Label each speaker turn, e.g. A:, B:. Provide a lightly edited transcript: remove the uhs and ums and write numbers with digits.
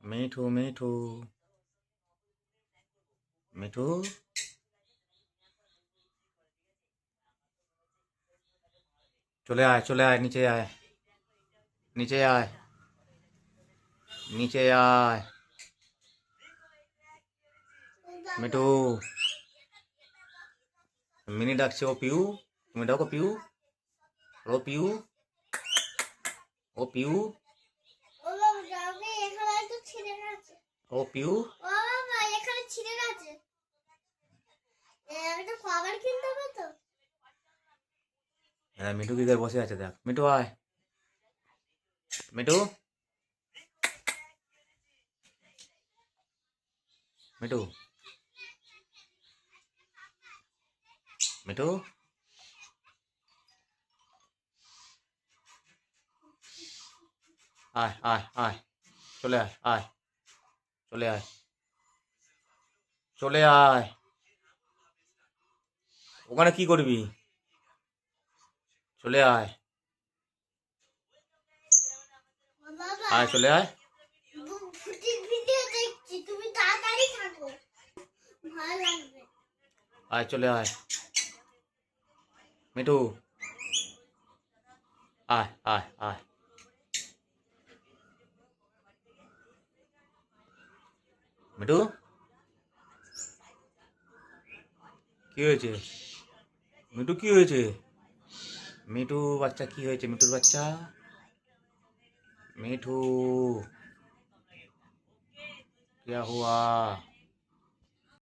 A: মিঠু মিঠু মিঠু চলে আয় নিচে আয় নিচে আয় নিচে আয় মিঠু মিনি ডাকছে ও পিউ তুমি ডাকো পিউ ও পিউ ও পিউ
B: ও বাবা যাবে এখানে তো ছিঁড়ে গেছে
A: ও পিউ
B: ও বাবা এখানে ছিঁড়ে গেছে আমি তো খাবার কিনতে হবে তো
A: হ্যাঁ মিঠু কি করে বসে আছে দেখ মিঠু আয় মিঠু মিঠু মিঠু আয় আয় আয় চলে আয় আয় চলে আয় চলে আয় ওখানে কি করবি চলে আয়
B: ও বাবা
A: আয় চলে আয়
B: ফুটির ভিডিও দেখছি তুমি তাড়াতাড়ি থাকো ভালো লাগবে
A: আয় চলে আয় মিঠু আয় আয় আয় মিঠু কি হয়েছে মিঠু কি হয়েছে মিঠু বাচ্চা কি হয়েছে মিঠুর বাচ্চা মিঠু क्या हुआ